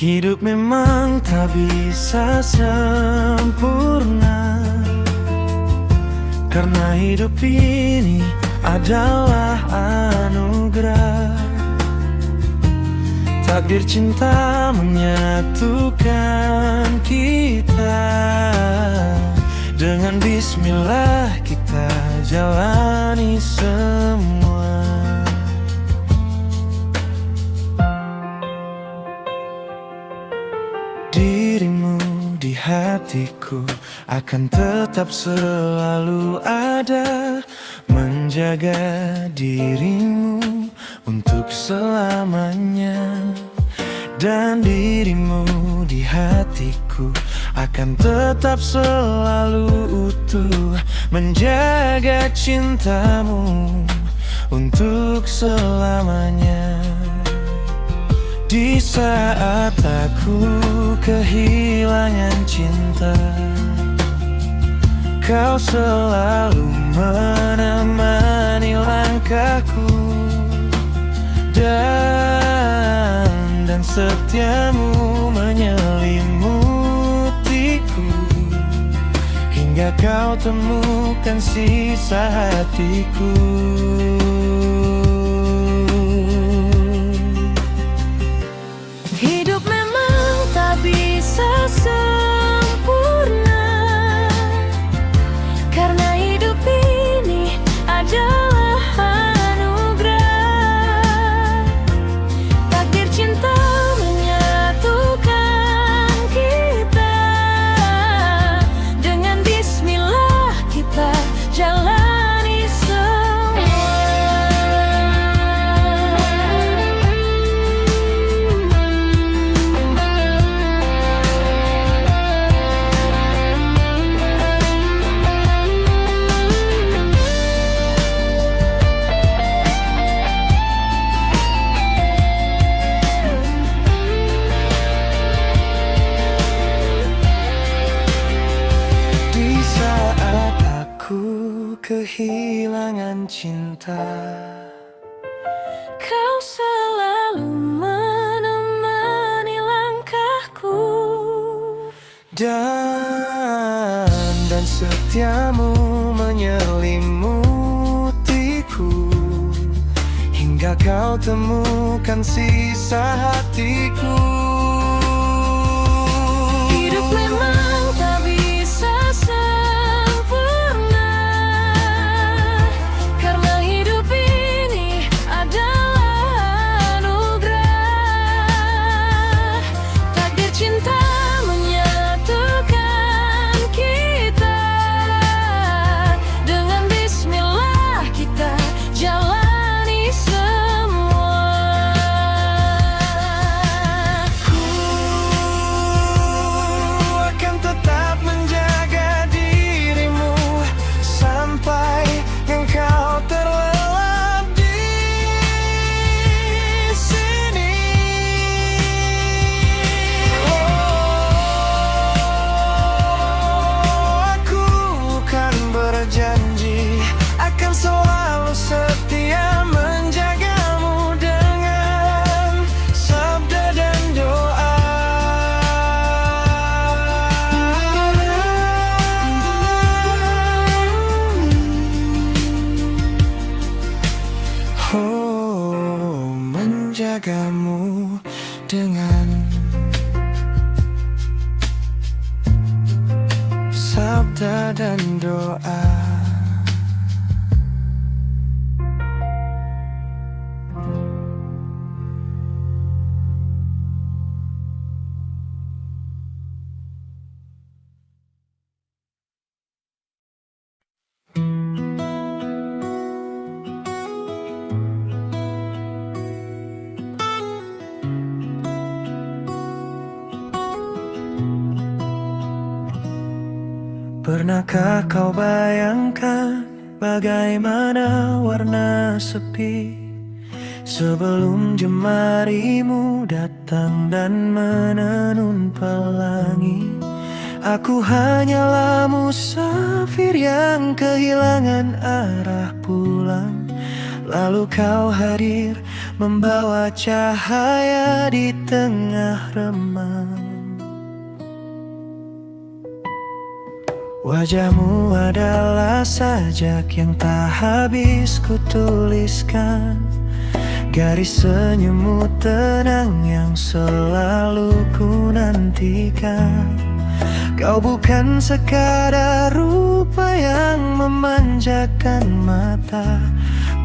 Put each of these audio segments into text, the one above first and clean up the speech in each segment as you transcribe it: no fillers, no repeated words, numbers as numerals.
Hidup memang tak bisa sempurna, karena hidup ini adalah anugerah. Takdir cinta menyatukan kita. Dengan bismillah kita jalani semua. Dirimu di hatiku akan tetap selalu ada, menjaga dirimu untuk selamanya. Dan dirimu di hatiku akan tetap selalu utuh, menjaga cintamu untuk selamanya. Di saat aku kehilangan cinta, kau selalu menemani langkahku. Dan setiamu menyelimutiku, hingga kau temukan sisa hatiku. Hidup memang tak bisa sempurna, karena hidup ini adalah anugerah. Takdir cinta menyatukan kita. Dengan bismillah kita jalani semua. Di saat aku kehilangan cinta, Kau selalu menemani langkahku. dan setiamu menyelimutiku, hingga kau temukan sisa hatiku. Hidup memang tak bisa sempurna, karena hidup ini adalah anugerah. Takdir cinta menyatukan kita. Dengan bismillah kita jalani semua. Ku akan tetap menjaga dirimu sampai engkau terlelap di sini. Aku kan berjanji akan selalu setia menjagamu dengan sabda dan doa. Oh, menjagamu dengan sabda dan doa. Pernahkah kau bayangkan bagaimana warna sepi sebelum jemarimu datang dan menenun pelangi? Aku hanyalah musafir yang kehilangan arah pulang. Lalu kau hadir membawa cahaya di tengah remang. Wajahmu adalah sajak yang tak habis kutuliskan, garis senyummu tenang yang selalu ku nantikan. Kau bukan sekadar rupa yang memanjakan mata,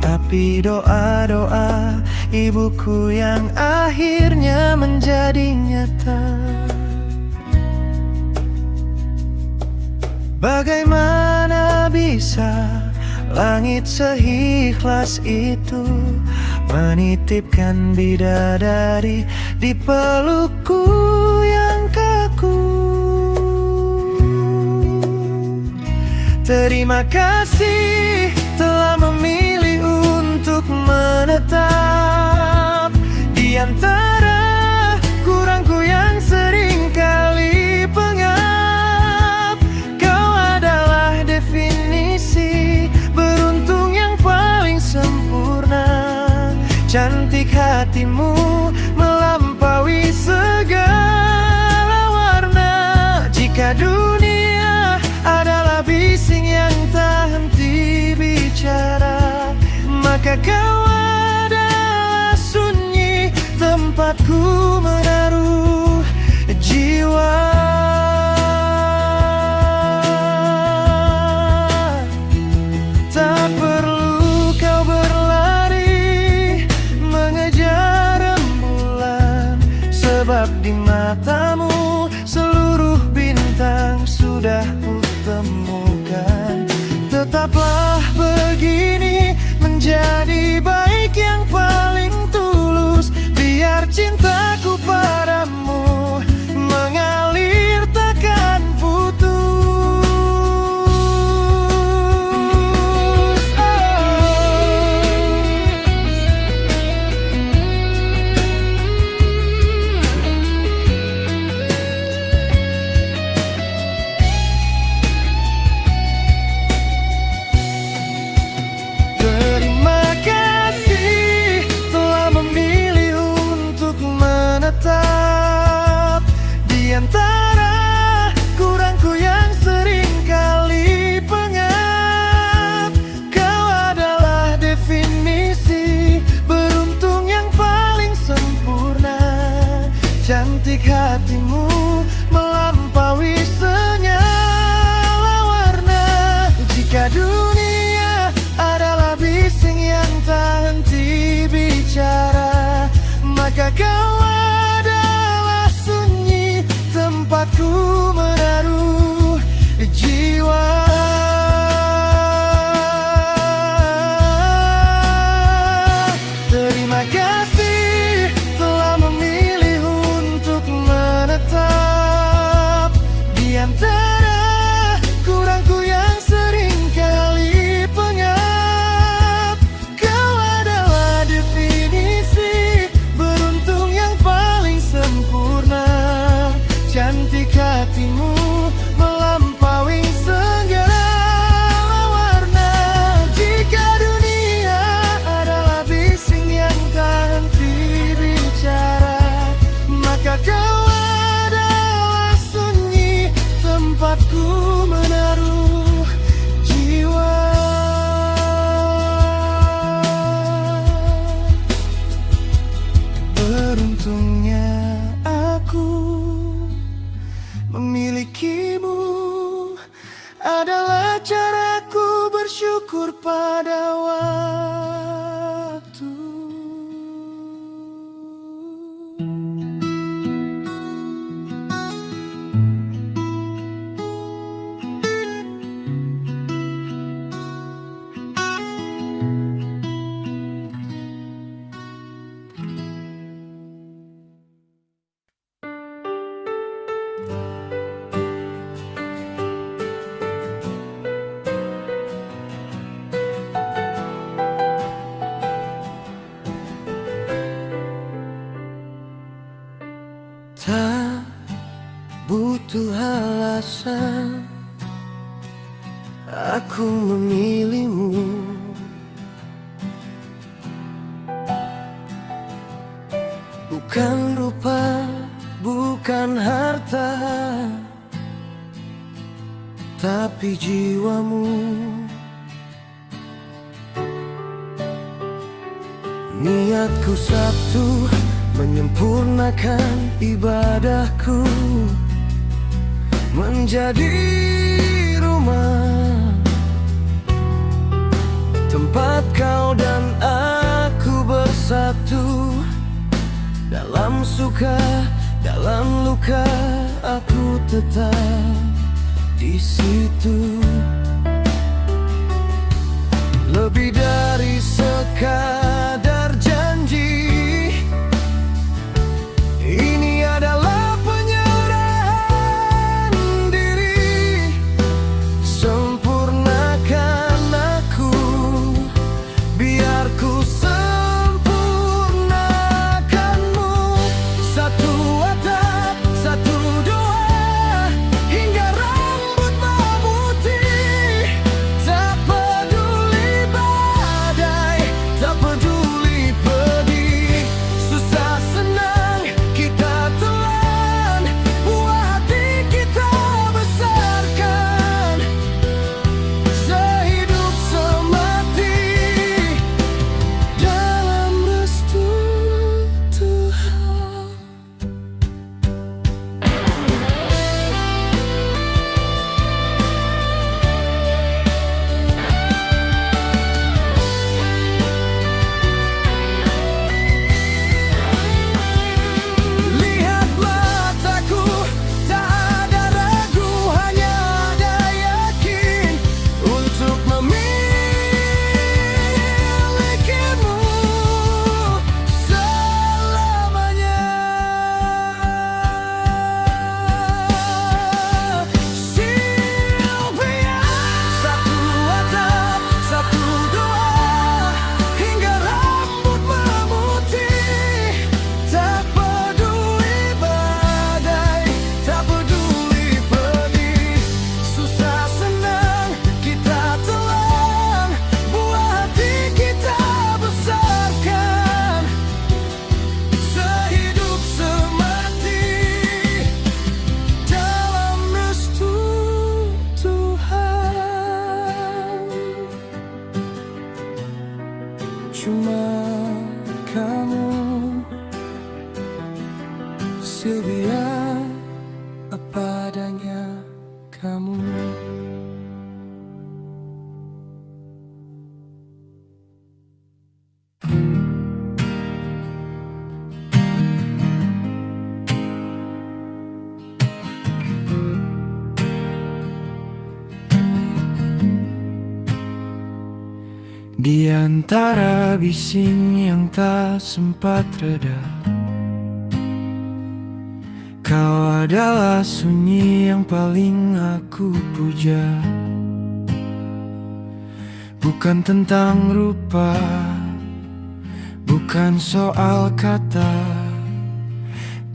tapi doa-doa ibuku yang akhirnya menjadi nyata. Bagaimana bisa langit seikhlas itu menitipkan bidadari di pelukku yang kaku. Terima kasih telah memilih untuk menetap di antara kurangku yang sering kali pengap. Kau adalah definisi beruntung yang paling sempurna. Cantik hatimu melampaui segala warna. Jika dunia adalah bising yang tak henti bicara, maka kau adalah sunyi tempatku menaruh jiwa. Tak perlu kau berlari mengejar rembulan, sebab di matamu seluruh bintang sudah kutemukan. Tetaplah begini, menjadi baik yang paling tulus, biar cintaku padamu mengalir takkan putus. Terima kasih telah memilih untuk menetap di antara kurangku yang sering kali pengap. Kau adalah definisi beruntung yang paling sempurna. Cantik hatimu melampaui senyala warna. Jika dunia adalah bising yang tak henti bicara, maka kau adalah sunyi tempatku menaruh jiwa. Terima kasih telah memilih untuk menetap di antara kurangku yang sering kali pengap. Kau adalah definisi beruntung yang paling sempurna. Cantik hatimu melampaui segala warna. Jika dunia adalah bising yang tak henti bicara, maka kau adalah sunyi tempatku menaruh jiwa. Beruntungnya aku memilikimu, adalah caraku bersyukur pada waktu. Tak butuh alasan aku memilihmu. Bukan rupa, bukan harta, tapi jiwamu. Niatku satu, menyempurnakan ibadahku, menjadi rumah, tempat kau dan aku bersatu. Dalam suka, dalam luka, aku tetap di situ. Lebih dari sekadar janji, ini adalah penyerahan diri. Sempurnakan aku, biar ku sempurnakanmu. Satu atap, satu doa, hingga rambut memutih. Tak peduli badai, tak peduli pedih, susah senang kita telan, buah hati kita besarkan. Sehidup semati dalam restu Tuhan. Lihat mataku, tak ada ragu, hanya ada yakin untuk memilikimu selamanya. Sylvia, satu atap, satu doa, hingga rambut memutih. Tak peduli badai, tak peduli pedih, susah senang kita telan, buah hati kita besarkan. Sehidup semati dalam restu Tuhan. Cuma kamu, Sylvia, apa adanya kamu. Di antara bising yang tak sempat reda, kau adalah sunyi yang paling aku puja. Bukan tentang rupa, bukan soal kata,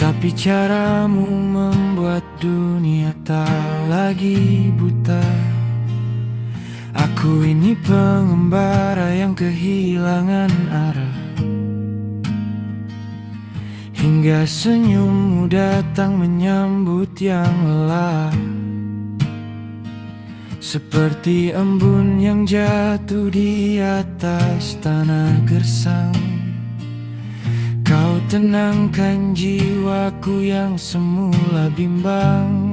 tapi caramu membuat dunia tak lagi buta. Aku ini pengembara yang kehilangan arah, hingga senyummu datang menyambut yang lelah. Seperti embun yang jatuh di atas tanah gersang, kau tenangkan jiwaku yang semula bimbang.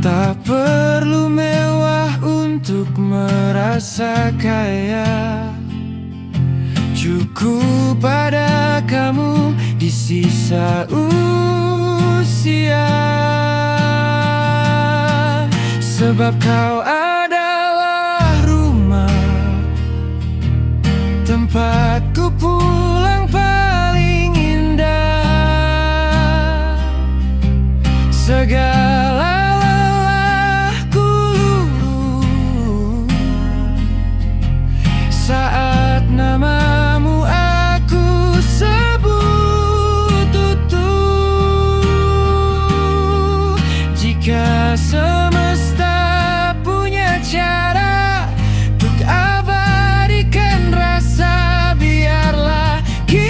Tak perlu mewah untuk merasa kaya, cukup pada kamu di sisa usia. Sebab kau adalah rumah, tempatku pulang paling indah. Segala lelahku luluh saat namamu aku sebut utuh. Jika semesta punya cara untuk abadikan rasa, biarlah kita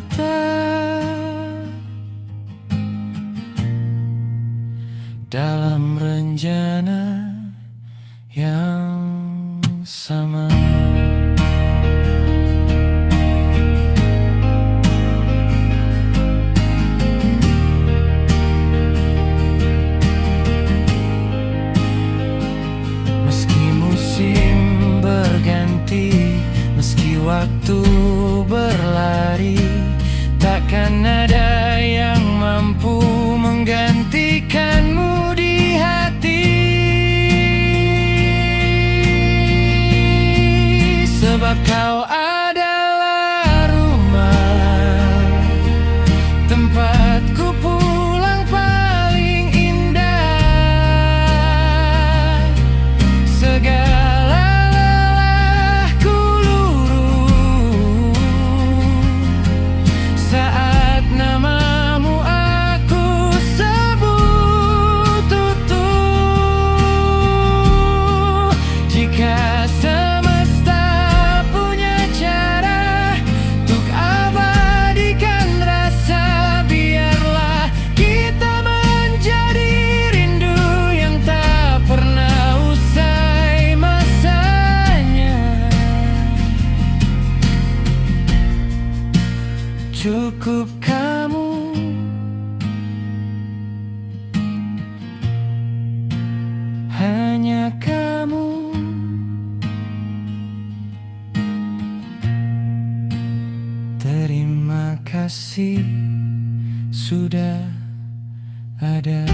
kita dalam rencana yang sama. Meski musim berganti, meski waktu berlari, takkan ada yang mampu menggantikanmu di hati. Sebab kau adalah rumah, tempatku pulang paling indah. Segala lelahku luruh saat namamu aku sebut. Tutup jika semesta punya cara untuk abadikan rasa, biarlah kita menjadi rindu yang tak pernah usai masanya. Cukup kamu, hanya kamu. Terima kasih sudah ada.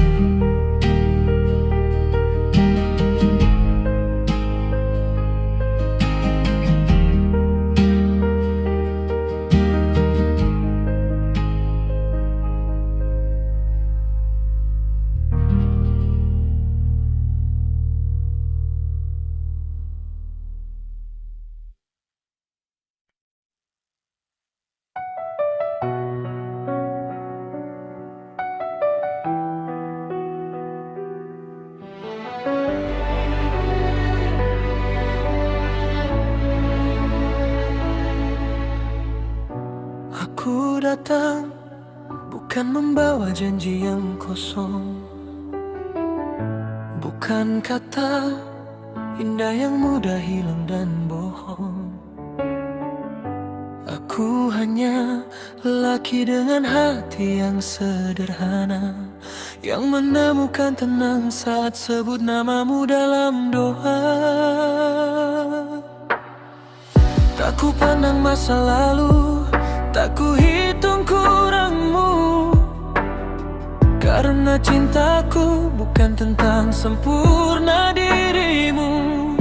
Aku datang bukan membawa janji yang kosong, bukan kata indah yang mudah hilang dan bohong. Aku hanya lelaki dengan hati yang sederhana, yang menemukan tenang saat sebut namamu dalam doa. Tak ku pandang masa lalu, tak ku hitung kurangmu, karena cintaku bukan tentang sempurna dirimu.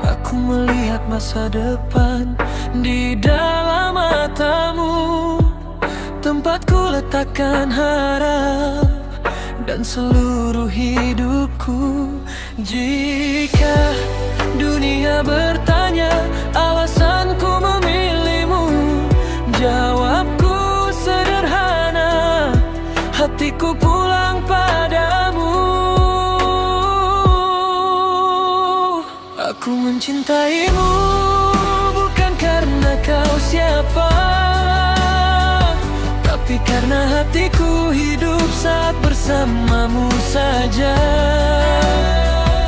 Aku melihat masa depan di dalam matamu, tempat ku letakkan harap dan seluruh hidupku. Jika dunia bertanya alasanku memilihmu, jawabku sederhana, hatiku pulang padamu. Aku mencintaimu bukan karena kau siapa, tapi karena hatiku hidup saat bersamamu saja.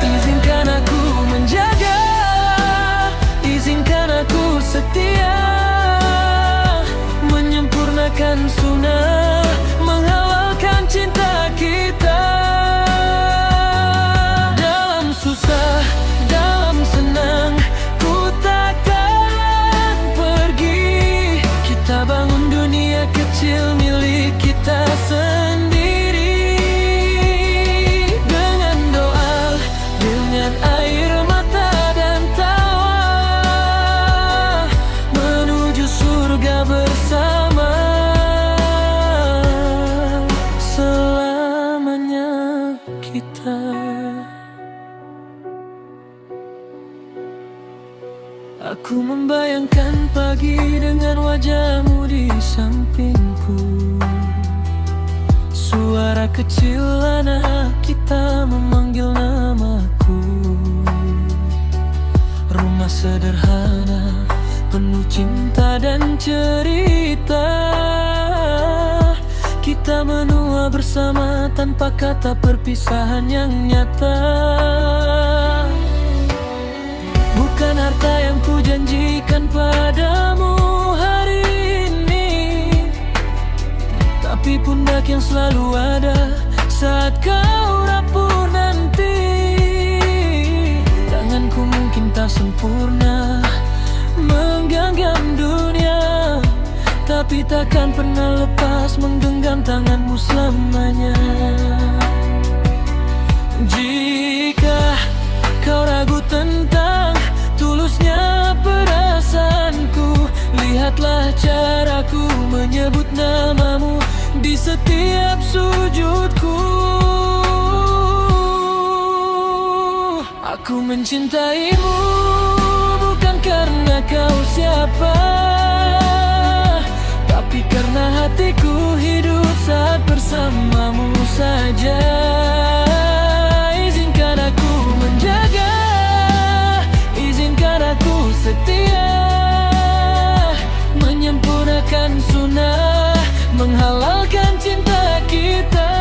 Izinkan aku menjaga, izinkan aku setia, menyempurnakan sunnah, menghalalkan cinta kita. Dalam susah, dalam senang, ku takkan pergi. Kita bangun dunia kecil milik kita sendiri, dengan doa, dengan air mata dan tawa, menuju surga bersama selamanya kita. Aku membayangkan pagi dengan wajahmu di sampingku, suara kecil anak kita memanggil namaku. Rumah sederhana penuh cinta dan cerita, kita. Kita menua bersama tanpa kata perpisahan yang nyata. Bukan harta yang ku janjikan padamu hari ini, tapi pundak yang selalu ada saat kau rapuh nanti. Tanganku mungkin tak sempurna menggenggam dunia, tapi takkan pernah lepas menggenggam tanganmu selamanya. Jika kau ragu tentang tulusnya perasaanku, lihatlah caraku menyebut namamu di setiap sujudku. Aku mencintaimu bukan karena kau siapa, tapi karena hatiku hidup saat bersamamu saja. Izinkan aku menjaga, izinkan aku setia, menyempurnakan sunnah, menghalalkan cinta kita.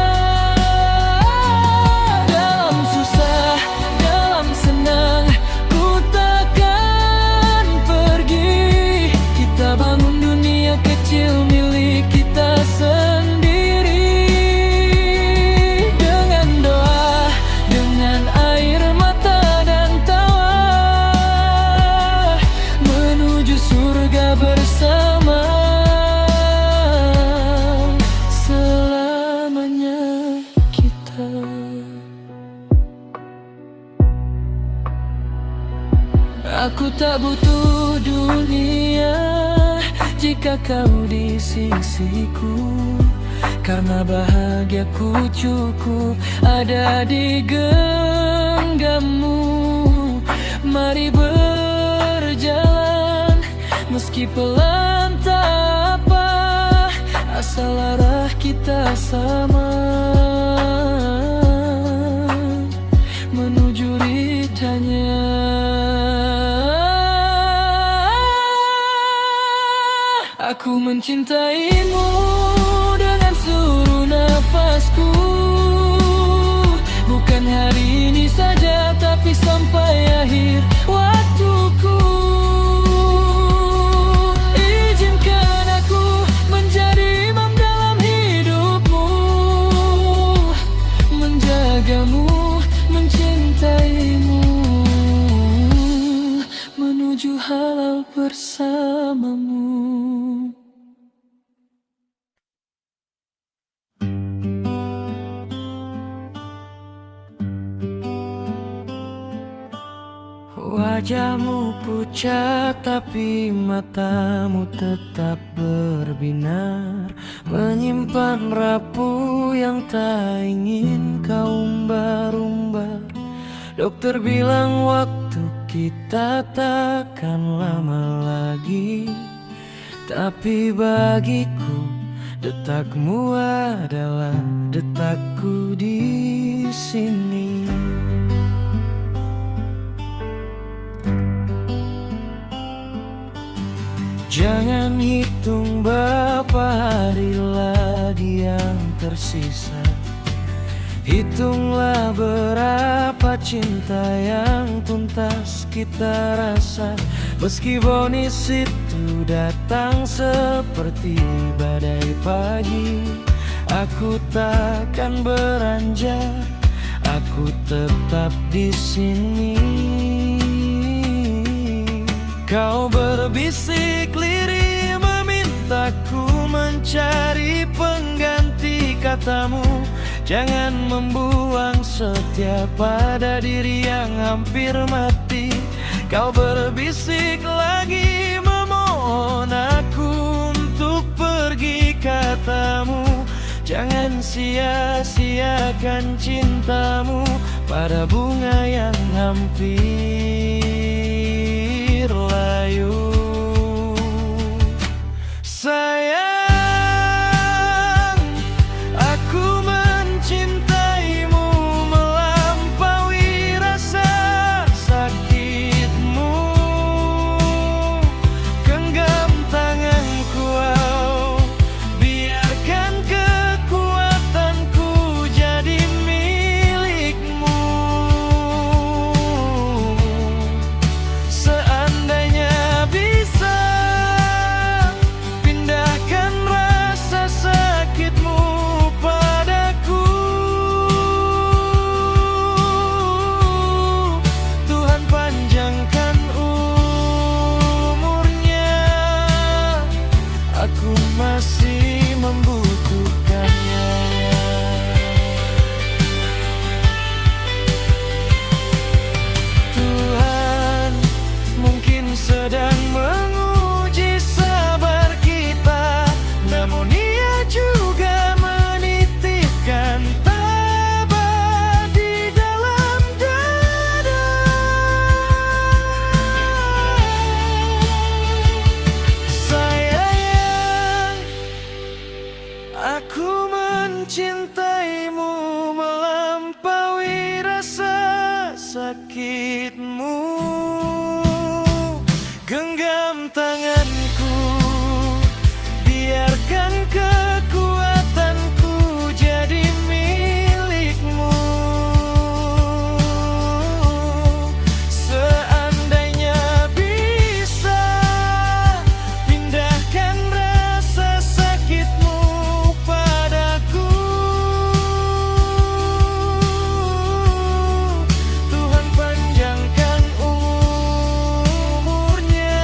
Dalam susah, dalam senang, ku takkan pergi. Kita bangun dunia kecil milik kita sendiri. Dengan doa, dengan air mata dan tawa, menuju surga bersama selamanya kita. Aku tak butuh dunia jika kau di sisiku, karena bahagiaku cukup ada di genggammu. Mari berjalan meski pelan tak apa, asal arah kita sama, menuju ridhanya. Aku mencintaimu dengan seluruh nafasku, bukan hari ini saja tapi sampai akhir waktuku. Izinkan aku menjadi imam dalam hidupmu, menjagamu, mencintaimu, menuju halal bersamamu. Wajahmu pucat tapi matamu tetap berbinar, menyimpan rapuh yang tak ingin kau umbar-umbar. Dokter bilang waktu kita takkan lama lagi, tapi bagiku detakmu adalah detakku di sini. Jangan hitung berapa hari lagi yang tersisa, hitunglah berapa cinta yang tuntas kita rasa. Meski vonis itu datang seperti badai pagi, aku takkan beranjak, aku tetap di sini. Kau berbisik lirih memintaku mencari pengganti katamu. Jangan membuang setia pada diri yang hampir mati. Kau berbisik lagi memohon aku untuk pergi katamu. Jangan sia-siakan cintamu pada bunga yang hampir layu. Sayang, aku mencintaimu melampaui rasa sakitmu. Genggam tanganku sakitmu. Genggam tanganku, biarkan kekuatanku jadi milikmu. Seandainya bisa pindahkan rasa sakitmu padaku, Tuhan panjangkan umurnya.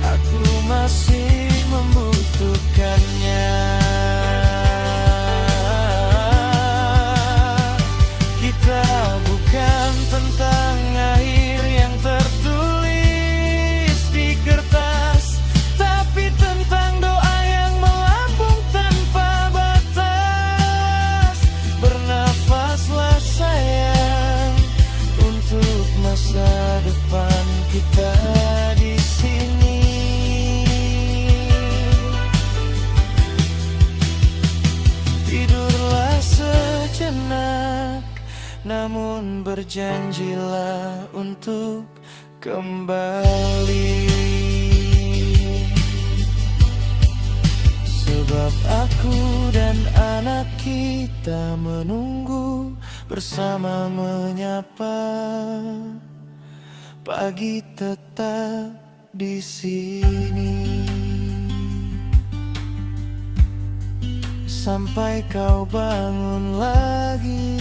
Aku masih membutuhkannya. Kita bukan tentang air yang tertulis di kertas, tapi tentang doa yang melambung tanpa batas. Bernafaslah sayang untuk masa depan kita di sini. Tidurlah sejenak, namun berjanjilah untuk kembali. Sebab aku dan anak kita menunggu bersama menyapa pagi tetap di sini. Sampai kau bangun lagi.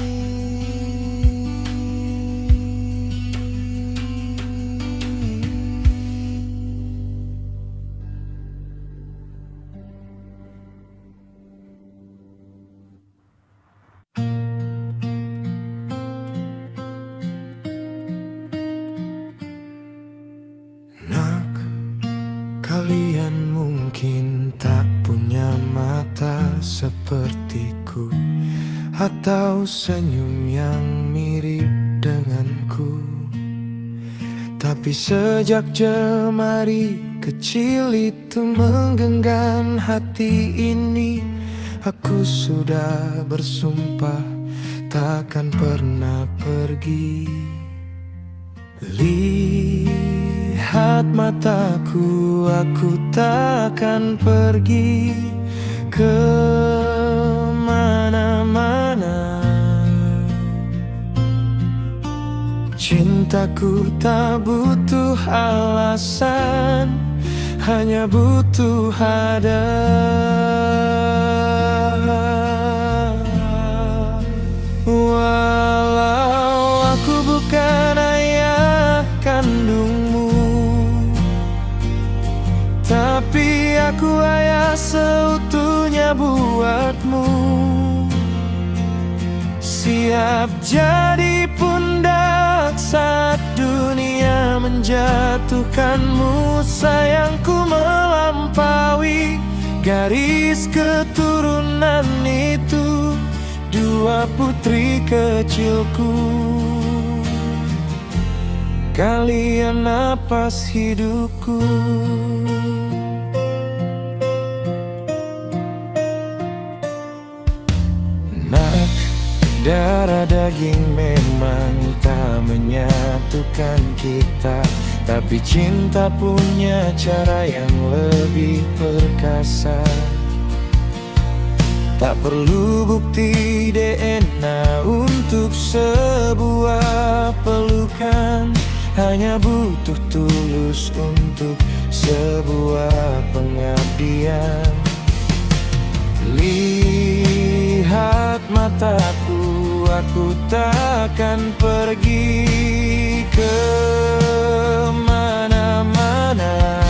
Nak, kalian mungkin tak punya mata sepertiku, atau senyum yang mirip denganku. Tapi sejak jemari kecil itu menggenggam hati ini, aku sudah bersumpah takkan pernah pergi. Lihat mataku, aku takkan pergi ke mana-mana. Cintaku tak butuh alasan, hanya butuh ada. Walau aku bukan ayah kandungmu, tapi aku ayah seutuhnya buatmu. Siap jadi pundak saat dunia menjatuhkanmu. Sayangku melampaui garis keturunan itu, dua putri kecilku. Kalian napas hidupku. Nak, darah daging memang tak menyatukan kita, tapi cinta punya cara yang lebih perkasa. Tak perlu bukti DNA untuk sebuah pelukan, hanya butuh tulus untuk sebuah pengabdian. Lihat mataku, aku takkan pergi ke mana-mana.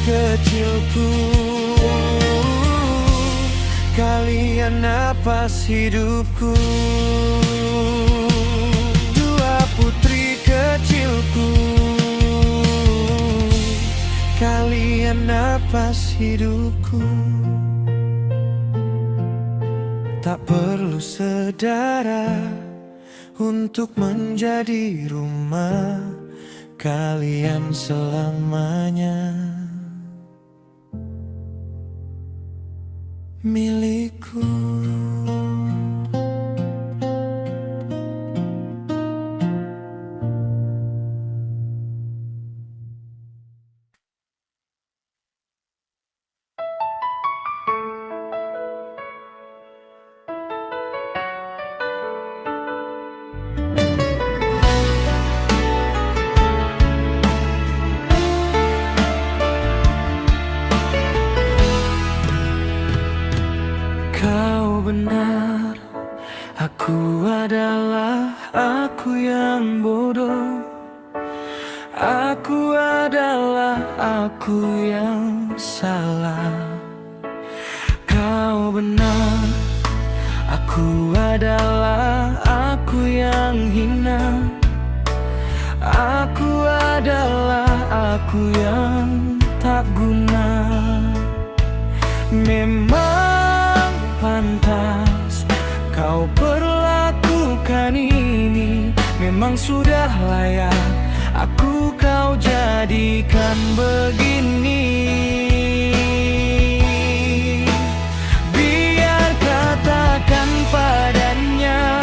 kecilku. Kalian nafas hidupku. Dua putri kecilku. Kalian nafas hidupku. Tak perlu saudara untuk menjadi rumah kalian selamanya milikku. Kau benar, aku adalah aku yang bodoh. Aku adalah aku yang salah. Kau benar, aku adalah aku yang hina. Aku adalah aku yang tak guna. Memang pantas kau perlakukan ini. Memang sudah layak aku kau jadikan begini. Biar katakan padanya,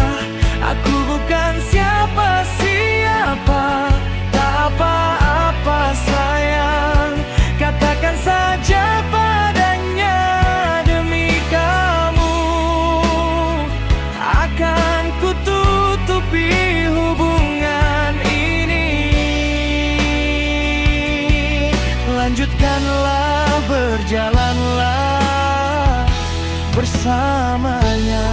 aku bukan siapa-siapa. Tak apa-apa sayang, katakan saja padanya. Demi kamu akan kututupi hubungan ini. Lanjutkanlah, berjalanlah bersamanya.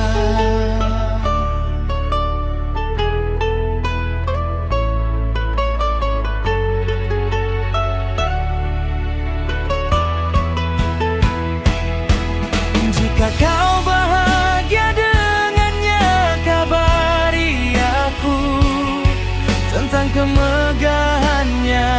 Jika kau bahagia dengannya, kabari aku tentang kemegahannya.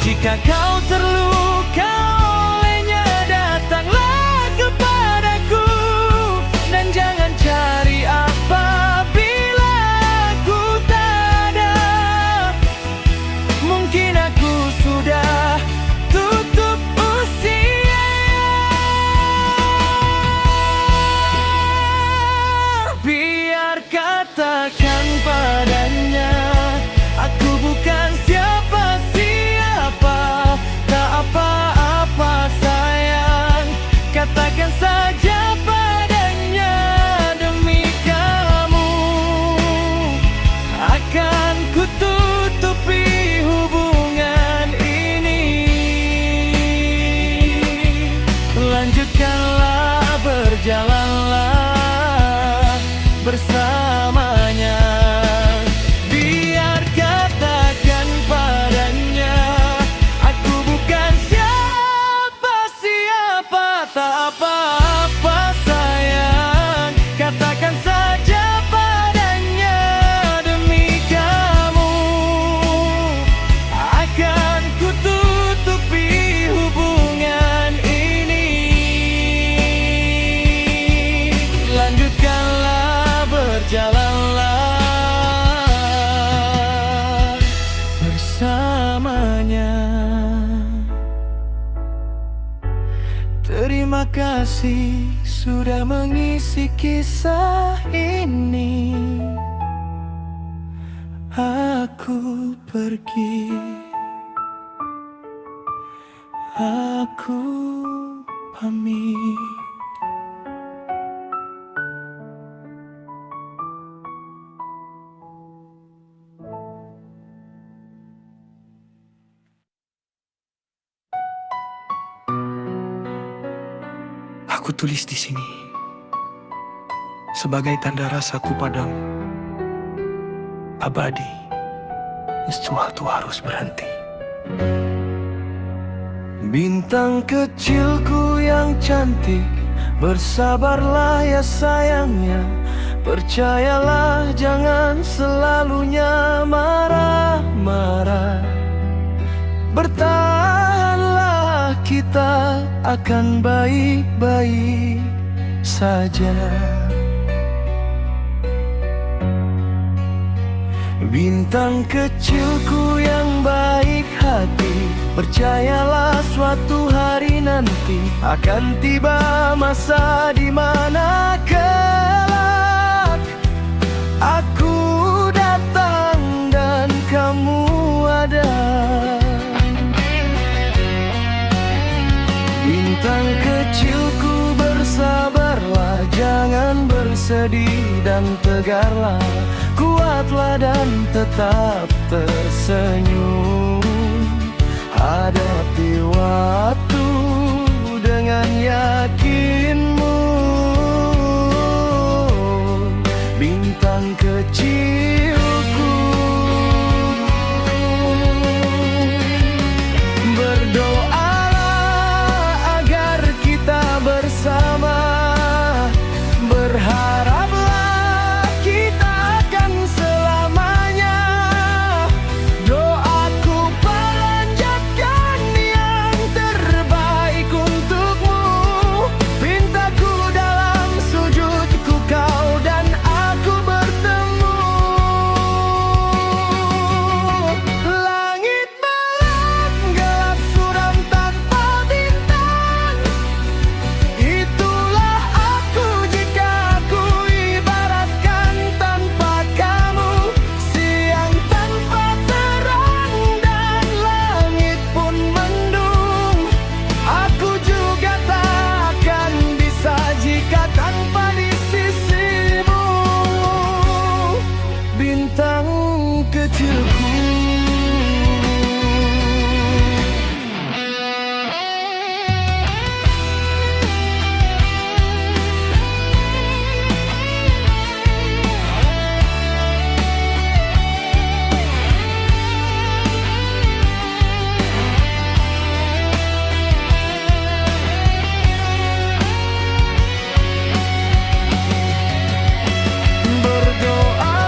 Jika kau terluka olehnya, datanglah kepadaku. Dan jangan cari apa bila aku tak ada. Mungkin aku sudah tutup usia. Biar katakan padanya, aku bukan siapa-siapa. Tak apa-apa sayang, katakan saja padanya. Demi kamu akan kututupi hubungan ini. Lanjutkanlah, berjalanlah bersamanya. Biar katakan padanya, aku bukan siapa-siapa. Tak apa-apa sayang, katakan saja padanya. Demi kamu akan kututupi hubungan ini. Lanjutkanlah, berjalanlah bersamanya. Terima kasih sudah mengisi kisah ini. Aku pergi, aku pamit. Aku tulis di sini sebagai tanda rasaku padamu, abadi sesuatu harus berhenti. Bintang kecilku yang cantik, bersabarlah ya sayangnya. Percayalah jangan selalunya marah-marah. Bertahanlah, kita akan baik-baik saja. Bintang kecilku yang baik hati, percayalah suatu hari nanti akan tiba masa di mana kelak aku datang dan kamu ada. Bintang kecilku bersabarlah, jangan bersedih dan tegarlah. Kuatlah dan tetap tersenyum. Hadapi waktu dengan yakinmu. Bintang kecilku, berdoalah agar kita bersama. Berharaplah kita akan selamanya. Doaku panjatkan yang terbaik untukmu. Pintaku dalam sujudku kau dan aku bertemu. Langit malam gelap suram tanpa bintang. Itulah aku jika aku ibaratkan tanpa kamu. Siang tanpa terang dan langit pun mendung. Aku juga tak akan bisa jika tanpa di sisimu. Bintang kecilku.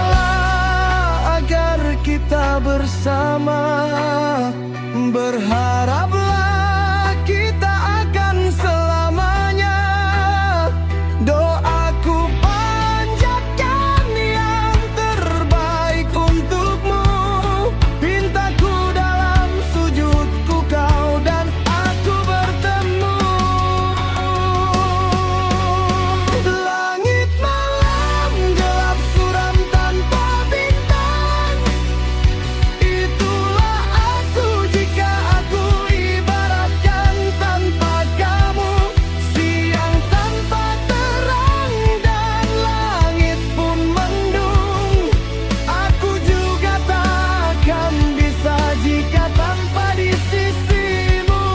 Berdoalah agar kita bersama. Berharaplah kita akan selamanya. Doaku panjatkan yang terbaik untukmu. Pintaku dalam sujudku kau dan aku bertemu. Langit malam gelap suram tanpa bintang. Itulah aku jika aku ibaratkan tanpa kamu. Siang tanpa terang dan langit pun mendung. Aku juga tak akan bisa jika tanpa di sisimu.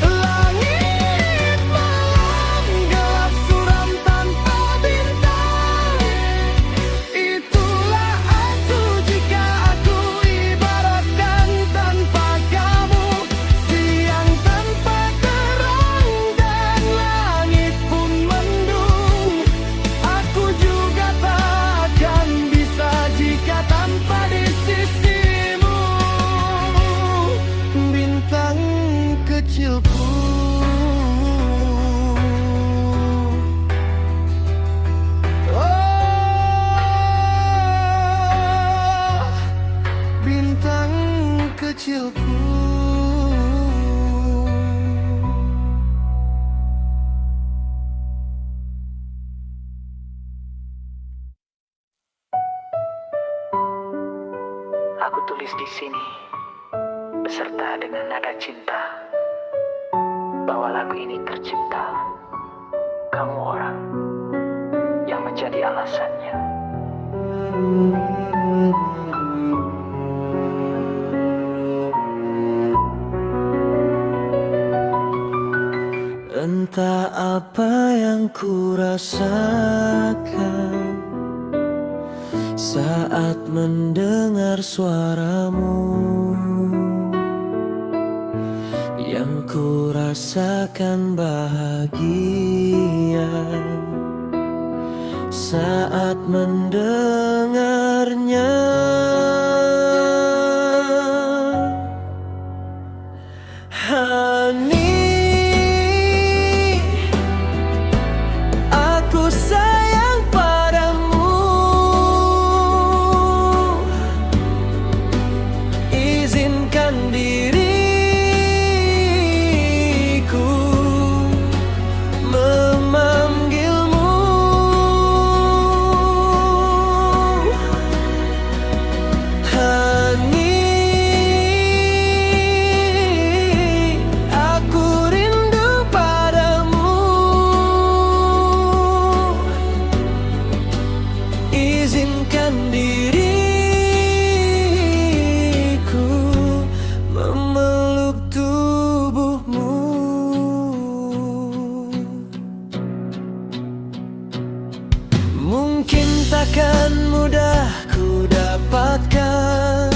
Langit malam gelap suram tanpa bintang. Itulah aku jika aku ibaratkan tanpa kamu. Siang tanpa terang dan langit pun mendung. Aku juga tak akan bisa jika tanpa di sisimu. Bintang kecilku. Oh, bintang kecilku. Aku tulis di sini beserta dengan nada cinta bahwa lagu ini tercipta. Kamu orang yang menjadi alasannya. Entah apa yang ku rasakan saat mendengar suaramu, yang ku rasakan bahagia saat mendengarnya. Honey, aku sayang padamu. Izinkan diriku memanggilmu. Honey, aku rindu padamu. Izinkan diriku memeluk tubuhmu. Mungkin takkan mudah ku dapatkan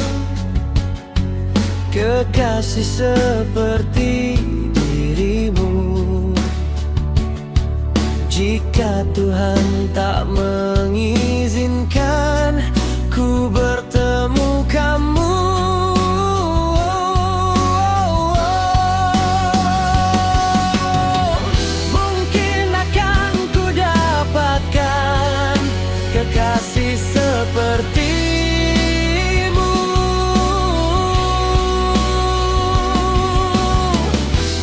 kekasih seperti dirimu, jika Tuhan tak mengizinkan ku bertemu kamu. Mungkin akan ku dapatkan kekasih sepertimu,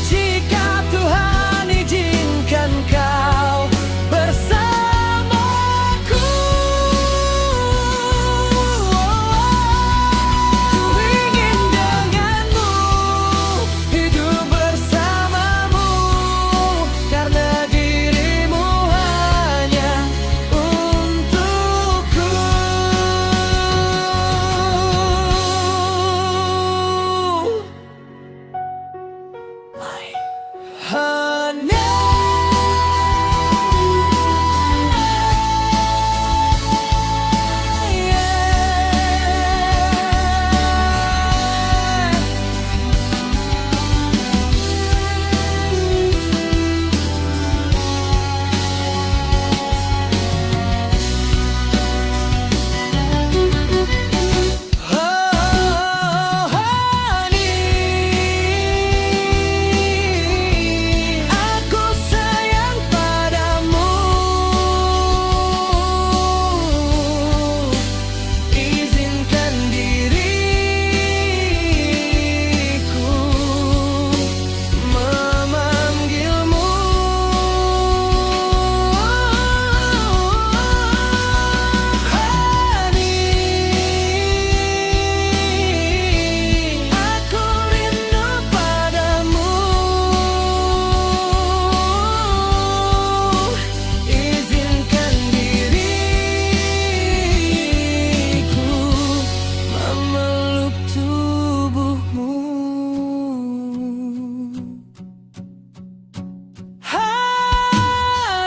jika Tuhan izinkan kau bersamaku. Ku ingin denganmu, hidup bersamamu, karena dirimu hanya untukku. Honey, aku sayang padamu. Izinkan diriku memanggilmu. Honey, aku rindu padamu. Izinkan diriku memeluk tubuhmu. Honey,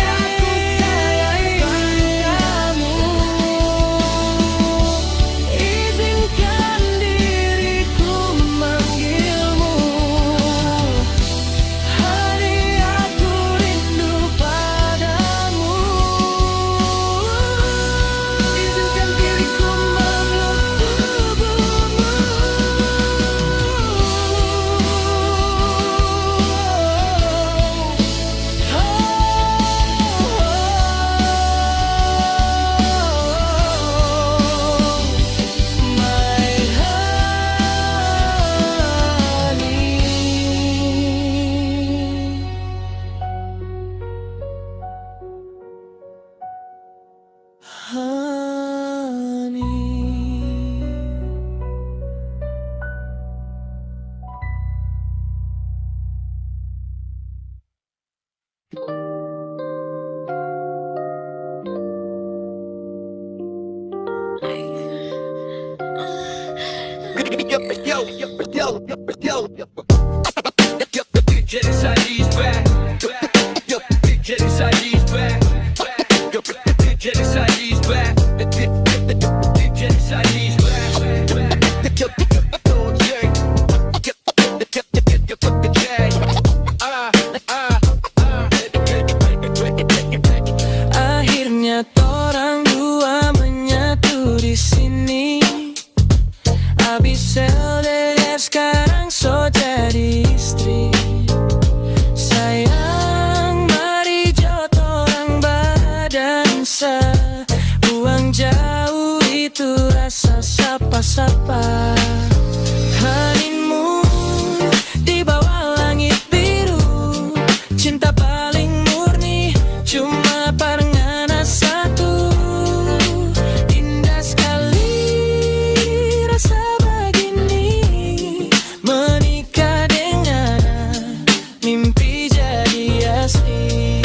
aku sayang padamu. Izinkan diriku memanggilmu. Honey, aku rindu padamu. Izinkan diriku memeluk tubuhmu. Get inside these back. Habis LDR sekarang so jadi istri. Sayang mari jodoh badan buang jauh itu rasa sapa-sapa. Honeymoon di bawah langit biru, cinta paling murni cuma barengan satu. Indah sekali rasa begini, menikah dengan mimpi jadi asli.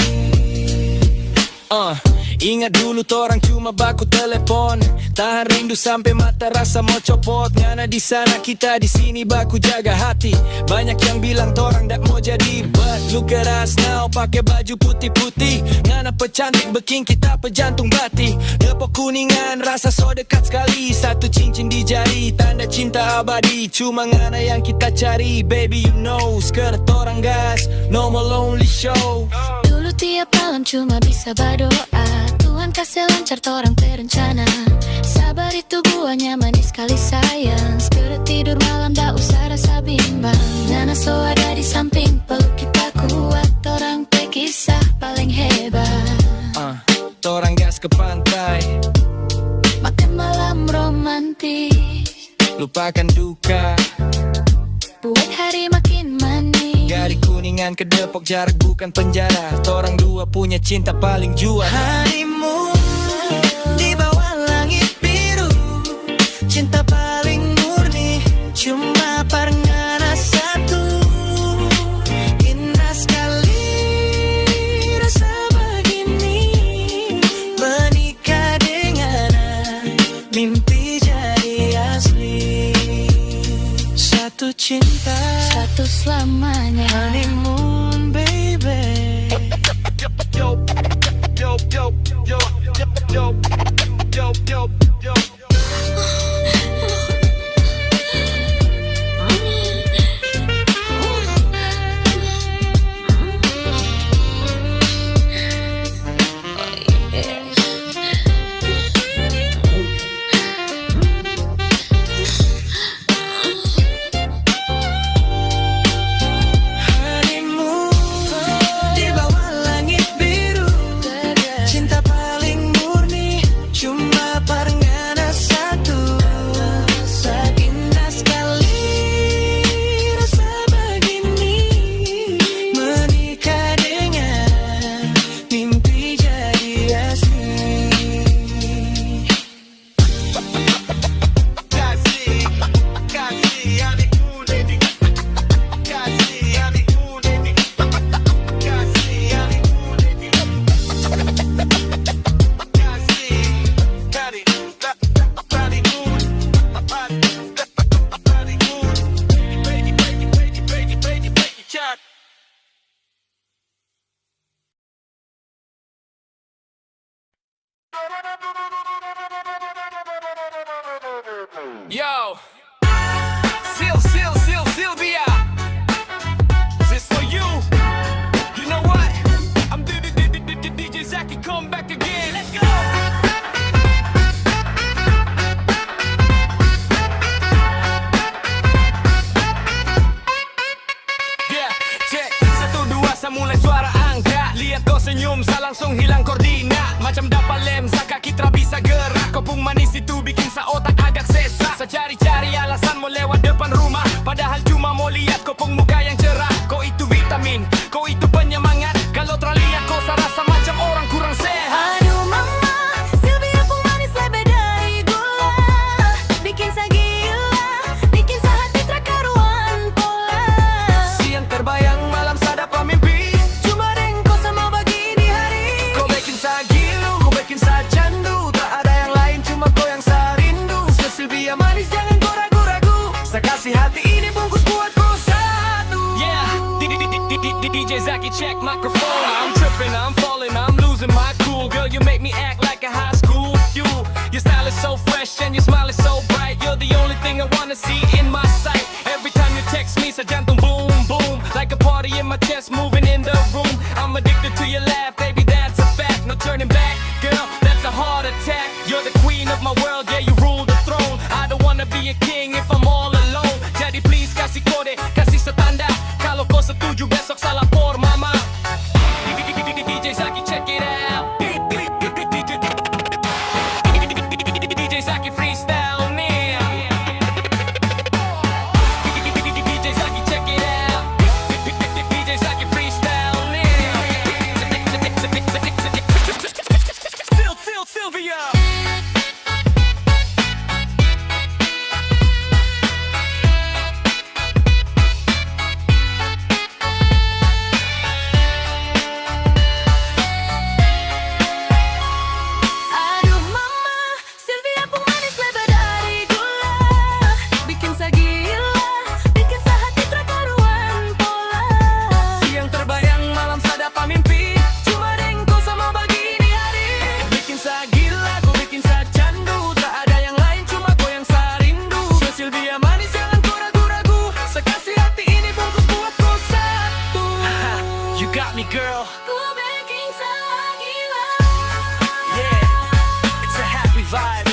Ingat dulu torang cuma baku telepon, tahan rindu sampai mata rasa mau copot. Ngana di sana kita di sini baku jaga hati. Banyak yang bilang torang dak mau jadi, but look at us now, pakai baju putih-putih. Ngana pecantik beking kita pejantung batik. Depok Kuningan rasa so dekat sekali. Satu cincin di jari, tanda cinta abadi. Cuma ngana yang kita cari, baby you know. Sekarang torang gas, no more lonely show. Dulu tiap malam cuma bisa berdoa, Tuhan kasih lancar torang berencana. Sabar itu buahnya manis sekali sayang. Segera tidur malam tak usah rasa bimbang. Nana so ada di samping peluk kita kuat. Torang kisah paling hebat. Torang gas ke pantai, makan malam romantis, lupakan duka, buat hari makin manis. dari Kuningan ke Depok jarak bukan penjara. Torang dua punya cinta paling juara. Honeymoon di bawah langit biru, cinta paling murni cuma barengan satu. Indah sekali rasa begini, menikah dengan mimpi jadi asli. Satu cinta, Satu selamanya. honeymoon baby. Yo, yo, yo, yo, yo, yo, yo, yo. Yo, Sylvia, this for you. You know what? I'm DJ Zaki, come back again. Let's go. Yeah, check 1, 2, saya mulai suara angka. Lihat kau senyum, saya langsung hilang koordinat. Macam dapat lem, sa kaki tak bisa gerak. Kau pun manis itu bikin sa otak agak sesak. Saya cari-cari alasan mau lewat depan rumah, padahal cuma mau lihat kau pun muka yang cerah. Kau itu vitamin, kau itu penyemangat. Kalau terlihat kau saya rasa macam orang kurang sehat. Aduh mama, Sylvia pun manis lebih dari gula. Bikin saya gila, bikin saya hati tak karuan pola. Siang terbayang, malam saya dapat mimpi. Cuma dengan kau sama bagi di hari. Kau bikin saya gilu, kau bikin saya candu. Tak ada yang lain, cuma kau yang saya rindu. Sylvia manis, jangan kau ragu-ragu. Saya kasih hati ini bungkus buat kau satu. Yeah, DJ Zaki check microphone. I'm tripping, I'm falling, I'm losing my cool. Girl, you make me act like a high school fuel. Your style is so fresh and your smile is so bright. You're the only thing I wanna see in my sight. Every time you text me, sa jantung boom, boom. Like a party in my chest, moving in the room. I'm addicted to your laugh, baby, that's a fact. No turning back, girl, that's a heart attack. You're the queen of my world, yeah, you rule the throne. I don't wanna be a king if I'm vibe.